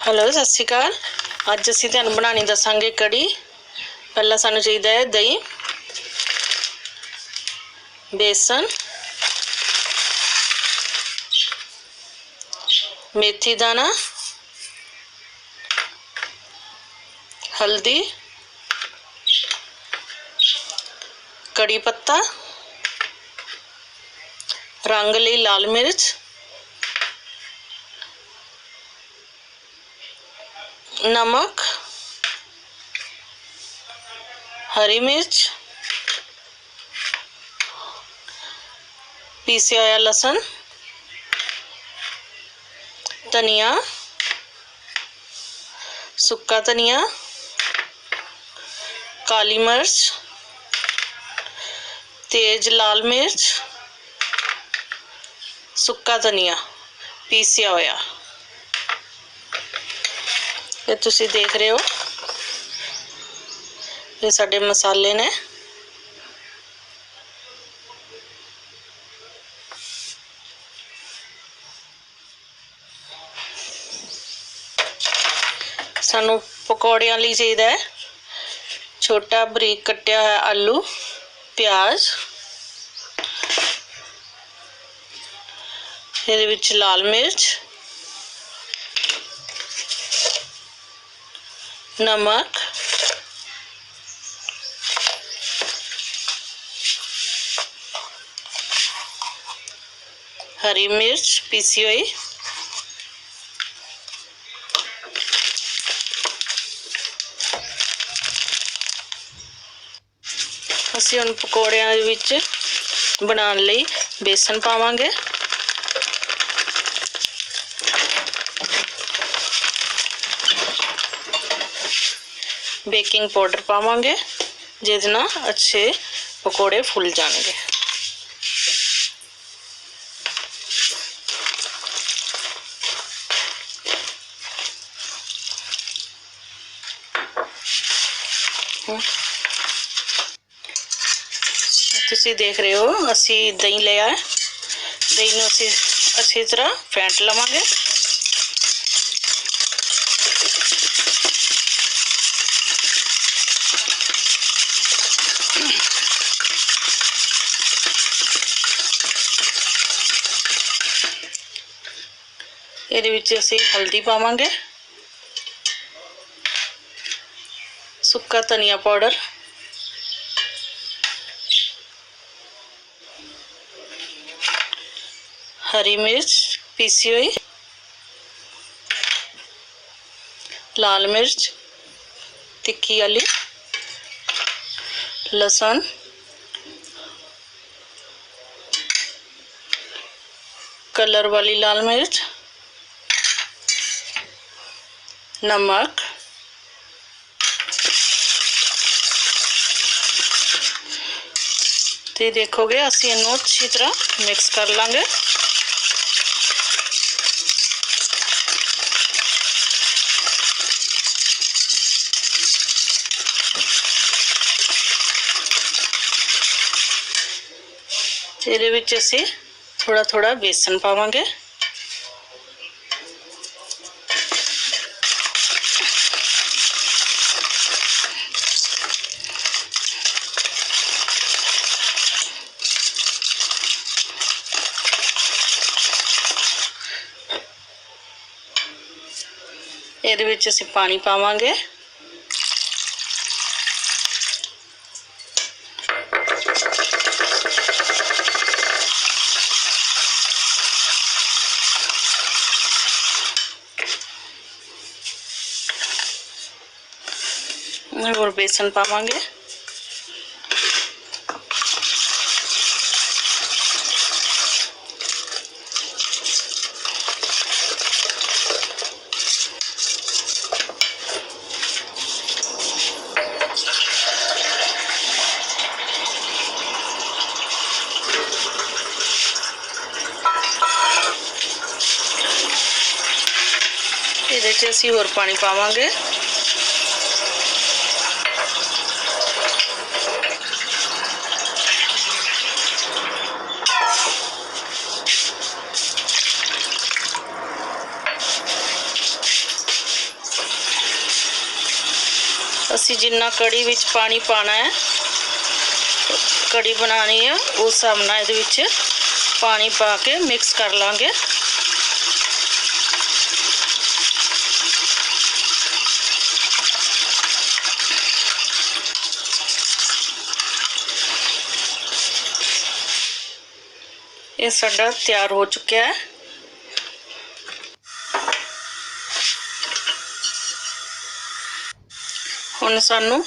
Hello सत श्री अकाल। अज असीं तुहानूं बनानी दसांगे कड़ी। पहला सानूं चाहीदा है दही, बेसन, मेथी दाना, हल्दी, कड़ी पत्ता, रंग लई लाल मिर्च, नमक, हरी मिर्च, पीसिया हुआ लसन, धनिया, सुक्का धनिया, काली मिर्च, तेज लाल मिर्च, सुक्का धनिया पीसिया होया। ये तुसी देख रहे हो, ये साडे मसाले ने। सानू पकौड़ियां लई चाहिदा है छोटा बरीक कट्टिया हुआ आलू, प्याज, ਇਹਦੇ ਵਿੱਚ लाल मिर्च, नमक, हरी मिर्च पीसी हुई, ਅਸੀਂ ਹੁਣ ਪਕੌੜਿਆਂ ਦੇ ਵਿੱਚ ਬਣਾਉਣ ਲਈ बेसन ਪਾਵਾਂਗੇ, बेकिंग पाउडर पावांगे जिसदे नाल अच्छे पकौड़े फुल जाएंगे। तुसी देख रहे हो असी दही लिया है, दही नूं असी अच्छी तरह फेंट लवांगे। ਇਹਦੇ ਵਿੱਚ ਅਸੀਂ हल्दी पावांगे, सुक्का धनिया पाउडर, हरी मिर्च पीसी हुई, लाल मिर्च तिक्की वाली, लसन, कलर वाली लाल मिर्च, नमक, तो देखोगे असी इनू अच्छी तरह मिक्स कर लांगे। ਇਹਦੇ ਵਿੱਚ ਅਸੀਂ थोड़ा थोड़ा बेसन पावांगे, ਇਹਦੇ ਵਿੱਚ ਅਸੀਂ पानी पावांगे, और बेसन पावांगे। ਇਹਦੇ 'ਚ ਅਸੀਂ ਹੋਰ ਪਾਣੀ ਪਾਵਾਂਗੇ, ਅਸੀਂ जिन्ना कड़ी विच पानी पाना है, कड़ी बनानी है, उस हिसाब नाल इहदे विच पानी पा के मिक्स कर लांगे। ये साडा तैयार हो चुका है। हुण सानू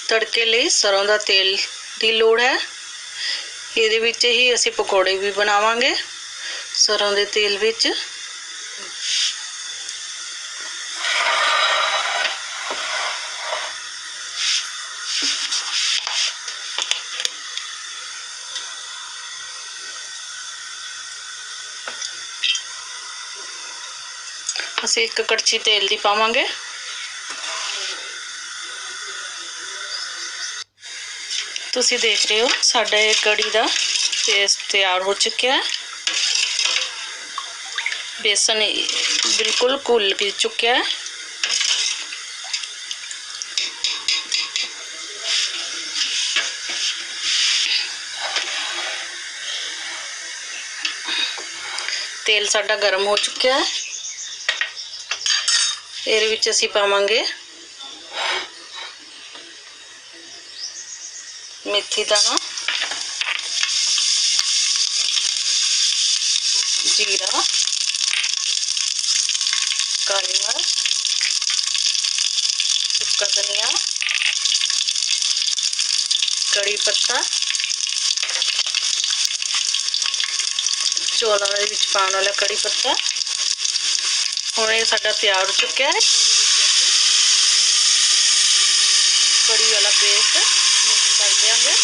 तड़के लई सरों दा तेल दी लोड़ है। ਇਹਦੇ ਵਿੱਚ ही ਅਸੀਂ पकौड़े भी बनावांगे सरों दे तेल विच। ਅਸੀਂ एक कड़छी तेल दी पावांगे। तुसी देख रहे हो साडा ये कड़ी दा पेस्ट तैयार हो चुका है। बेसन बिल्कुल घुल भी चुका है। तेल साडा गर्म हो चुका है। ਇਹਦੇ ਵਿੱਚ ਅਸੀਂ ਪਾਵਾਂਗੇ मेथी दाना, जीरा, काली मिर्च, सुक्का धनिया, कड़ी पत्ता, चौलां दे विच पाउण वाला कड़ी पत्ता। हुण ये साडा तैयार हो चुका है। कड़ी वाला पेस्ट मिक्स कर देंगे।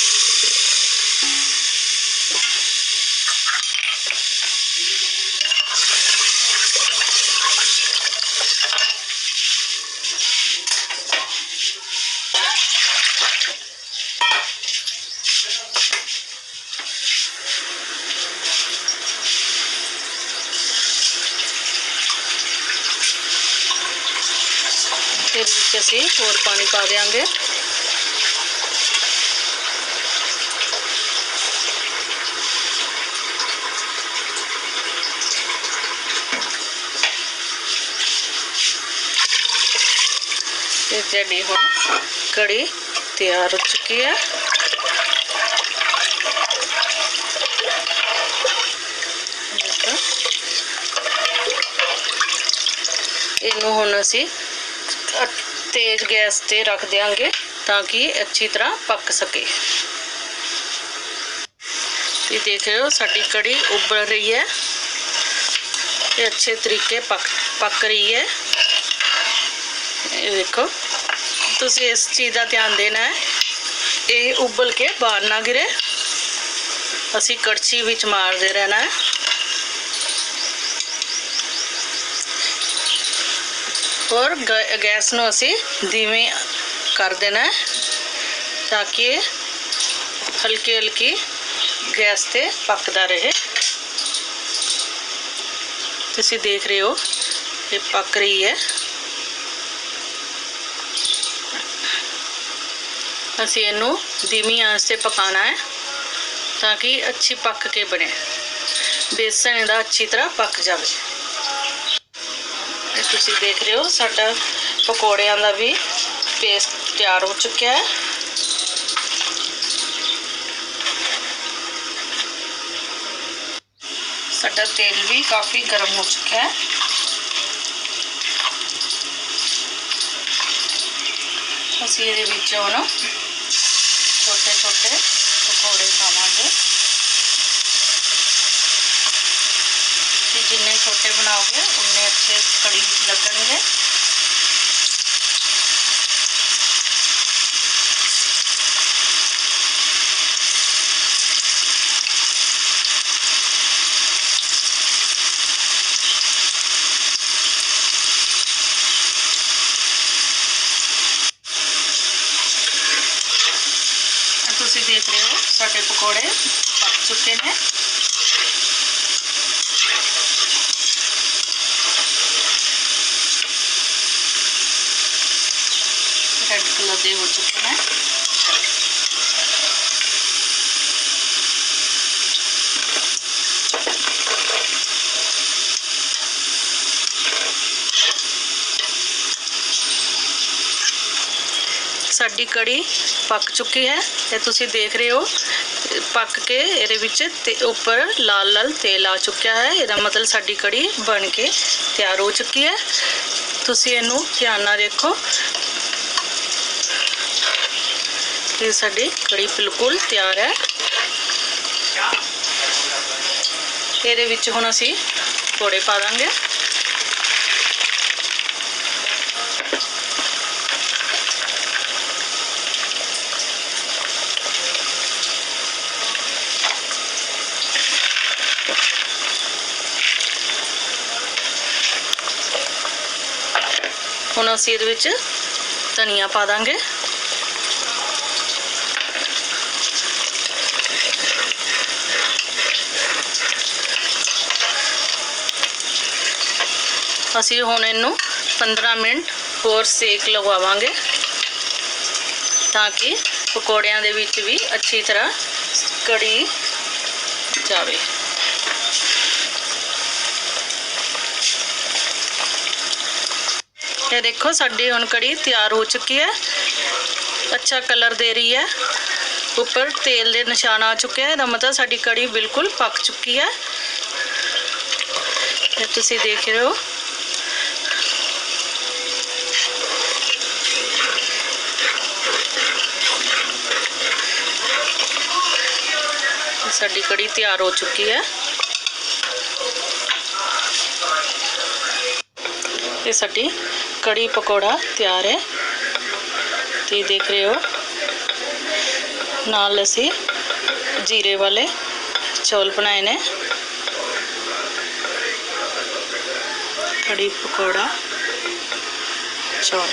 फिर असी होर पानी पा देंगे। साडी हुण कड़ी तैयार हो चुकी है। इनू हुण असी तेज गैस ते रख देंगे ताकि अच्छी तरह पक सके। ये देख रहे हो साडी कड़ी उबल रही है, ये अच्छे तरीके पक रही है। ये देखो, तुसी इस चीज़ का ध्यान देना है, ये उबल के बाहर ना गिरे। असी कड़छी विच मारते रहना है। और गैस नूं असी धीमी कर देना है ताकि हल्की हल्की गैस ते पकदा रहे। तुसी देख रहे हो ये पक रही है। असी इनू धीमी आंच से पकाना है ताकि अच्छी पक के बने, बेसन इहदा अच्छी तरह पक जाए। तुसी देख रहे हो साडा पकौड़ियां दा भी पेस्ट तैयार हो चुका है। साडा तेल भी काफ़ी गर्म हो चुका है। असी इहदे विच हुण छोटे छोटे पकौड़े पावांगे। जिन्ने छोटे बनाओगे उन्ने अच्छे कड़ी विच लगणगे। तुसी देख रहे हो साडे पकौड़े पक चुके हैं। रेड कलर के हो चुके हैं। साडी कड़ी पक चुकी है, ये तुसी देख रहे हो पक के ये उपर लाल लाल तेल आ चुका है। इसका मतलब साडी कड़ी बन के तैयार हो चुकी है। तुसी इनू ध्यान नाल देखो, ये साडी कड़ी बिल्कुल तैयार है। ये विच हुण असी पकौड़े पा देंगे। हुण असीं इहदे विच धनिया पा देंगे। असीं हुण इनू 15 मिनट होर सेक लगवावांगे ताकि पकौड़ियां दे विच भी अच्छी तरह कड़ी जावे। ये देखो साडी हुण कड़ी तैयार हो चुकी है, अच्छा कलर दे रही है, ऊपर तेल के निशान आ चुके हैं। इसका मतलब साडी कड़ी बिल्कुल पक चुकी है। ये तुसी देख रहे हो। साडी कड़ी तैयार हो चुकी है। ये साडी कड़ी पकौड़ा तैयार है। तो देख रहे हो नाल असी जीरे वाले चौल बनाए ने। कड़ी पकौड़ा चौल।